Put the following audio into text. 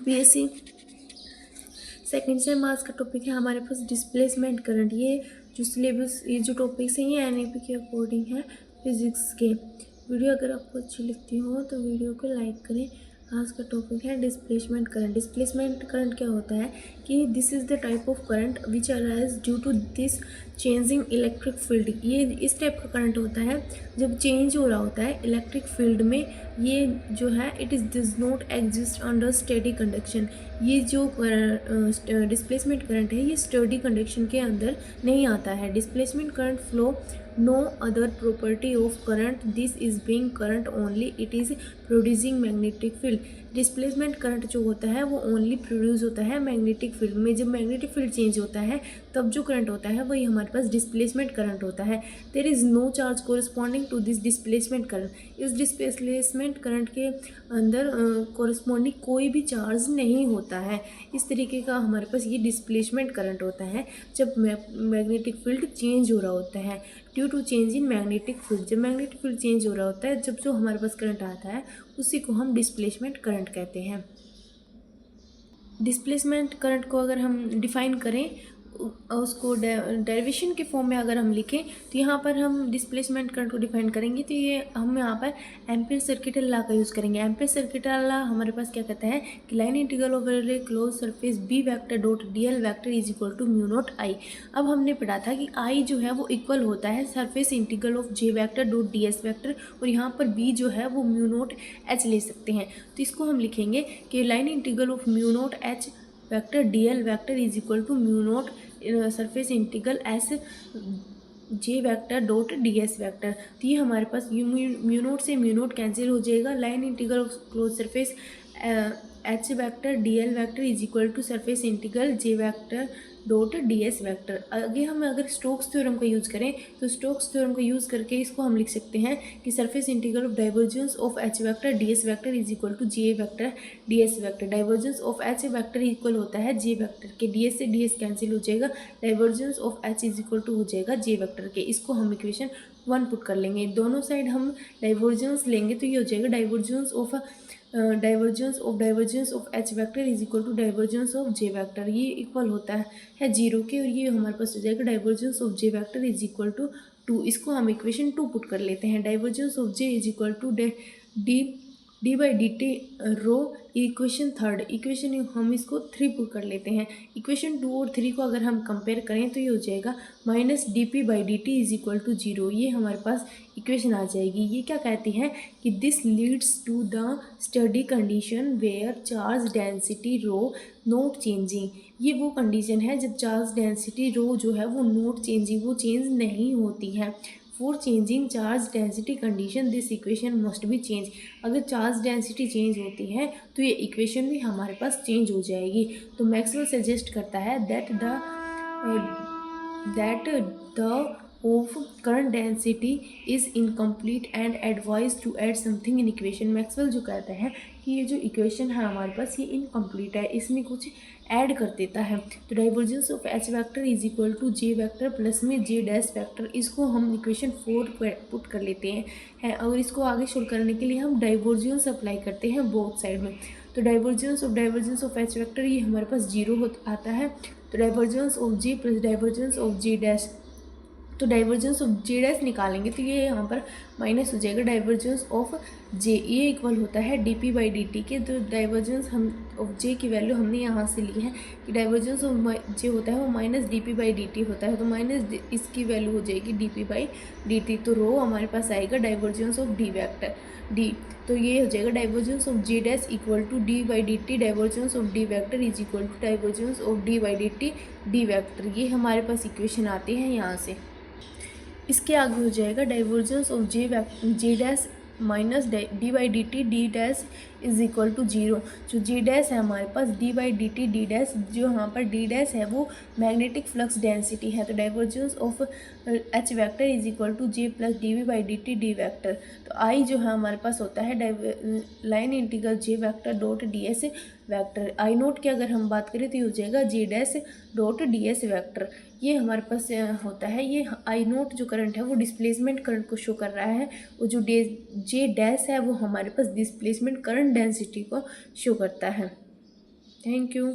BSc second same आज का topic है हमारे पास डिस्प्लेसमेंट करंट। ये जो सिलेबस, ये जो टॉपिक्स हैं ये एनईपी के अकॉर्डिंग है फिजिक्स के। वीडियो अगर आपको अच्छी लगती हो तो वीडियो को लाइक करें। आज का टॉपिक है डिस्प्लेसमेंट करंट। डिस्प्लेसमेंट करंट क्या होता है कि this is the type of current which arise due to this changing electric field. ये इस टाइप का करंट होता है जब चेंज हो रहा होता है इलेक्ट्रिक फील्ड में। ये जो है it is does not exist under steady conduction. ये जो डिस्प्लेसमेंट करंट है ये स्टडी कंडक्शन के अंदर नहीं आता है। Displacement current flow no other property of current, this is being current only, it is producing magnetic field। Displacement current जो होता है वो ओनली प्रोड्यूस होता है मैग्नेटिक फील्ड में। जब मैग्नेटिक फील्ड चेंज होता है तब जो करंट होता है वही हमारे पास डिस्प्लेसमेंट करंट होता है। There is no charge corresponding to this displacement current. इस डिस्प्लेसमेंट करंट के अंदर कोरिस्पॉन्डिंग कोई भी चार्ज नहीं होता है। इस तरीके का हमारे पास ये डिस्प्लेसमेंट करंट होता है जब मैग्नेटिक फील्ड चेंज हो रहा होता है due to change in magnetic field. जब मैग्नेटिक फील्ड चेंज हो रहा होता है, जब जो हमारे पास करंट आता है उसी को हम डिस्प्लेसमेंट करंट कहते हैं। डिस्प्लेसमेंट करंट को अगर हम डिफाइन करें उसको डेरिवेशन के फॉर्म में अगर हम लिखें तो यहाँ पर हम डिस्प्लेसमेंट करंट को डिफाइन करेंगे तो ये हम यहाँ पर एम्पीयर सर्किट लॉ का यूज़ करेंगे। एम्पीयर सर्किट लॉ हमारे पास क्या कहता है कि line integral over a close surface B vector dot DL vector is equal to mu naught I. अब हमने पढ़ा था कि आई जो है वो इक्वल होता है surface integral of J vector dot D S vector, और यहाँ पर बी जो है वो म्यू नॉट एच ले सकते हैं। तो इसको हम लिखेंगे कि line integral of mu naught H vector D L vector is equal to mu naught surface integral S J vector dot D S vector. तो ये हमारे पास म्यू नोट से म्यू नोट कैंसिल हो जाएगा। Line integral of close surface H vector D L vector is equal to surface integral J vector dot D S vector. आगे हम अगर स्टोक्स थ्योरम का यूज़ करें तो स्टोक्स थ्योरम का यूज़ करके इसको हम लिख सकते हैं कि surface integral of divergence of H vector D S vector is equal to J vector D S vector. Divergence of H vector equal होता है जे वेक्टर के, डी एस से डी एस कैंसिल हो जाएगा, divergence of H is equal to हो जाएगा जे vector के। इसको हम इक्वेशन 1 पुट कर लेंगे। दोनों साइड हम डाइवर्जेंस लेंगे तो ये हो जाएगा divergence of H vector is equal to divergence of J vector. ये इक्वल होता है 0 के, और ये हमारे पास हो जाएगा divergence of J vector is equal to 2। इसको हम इक्वेशन 2 पुट कर लेते हैं। Divergence of J is equal to D by D T rho. Equation 3 equation हम इसको 3 पुट कर लेते हैं। इक्वेशन 2 और 3 को अगर हम कंपेयर करें तो ये हो जाएगा minus D P by D T is equal to 0। ये हमारे पास इक्वेशन आ जाएगी। ये क्या कहती है कि this leads to the steady condition where charge density rho not changing. ये वो कंडीशन है जब चार्ज डेंसिटी रो जो है वो नॉट चेंजिंग, वो चेंज नहीं होती है। For changing charge density condition this equation must be change. अगर चार्ज डेंसिटी चेंज होती है तो ये इक्वेशन भी हमारे पास चेंज हो जाएगी। तो मैक्सवेल सजेस्ट करता है that the of current density is incomplete and advised to add something in equation। Maxwell जो कहता है कि ये जो इक्वेशन है हमारे पास ये इनकम्प्लीट है, इसमें कुछ ऐड कर देता है। तो divergence of H vector is equal to J vector plus में जे डैश वेक्टर, इसको हम इक्वेशन 4 पुट कर लेते हैं और इसको आगे शोल्व करने के लिए हम डाइवर्जेंस अप्लाई करते हैं बोथ साइड में। तो डाइवर्जेंस ऑफ एच वेक्टर ये हमारे पास 0 आता है। तो divergence of J plus divergence of J dash, तो डाइवर्जेंस ऑफ जे डैश निकालेंगे तो ये यहाँ पर माइनस हो जाएगा डाइवर्जेंस ऑफ जे। ये इक्वल होता है D P by D T के। तो डाइवर्जेंस हम ऑफ जे की वैल्यू हमने यहाँ से ली है कि डाइवर्जेंस ऑफ जे होता है वो minus D P by D T होता है। तो माइनस इसकी वैल्यू हो जाएगी D P by D T. तो रो हमारे पास आएगा divergence of D vector D. तो ये हो जाएगा divergence of J dash equal to D by D T divergence of D vector is equal to divergence of D by D T D vector. ये हमारे पास equation आती है यहाँ से। इसके आगे हो जाएगा divergence of J dash minus D by D T D dash is equal to 0। जो जे डैश है हमारे पास D by D T D dash, जो यहाँ पर डी डैश है वो मैग्नेटिक फ्लक्स डेंसिटी है। तो divergence of H vector is equal to J plus D V by D T D vector. तो आई जो है हमारे पास होता है line integral J vector dot D S vector. I note की अगर हम बात करें तो ये हो जाएगा J dash dot D S vector. ये हमारे पास होता है। ये आई नोट जो करंट है वो डिस्प्लेसमेंट करंट को शो कर रहा है, और जो जे डैश है वो हमारे पास डिस्प्लेसमेंट करंट डेंसिटी को शो करता है। Thank you.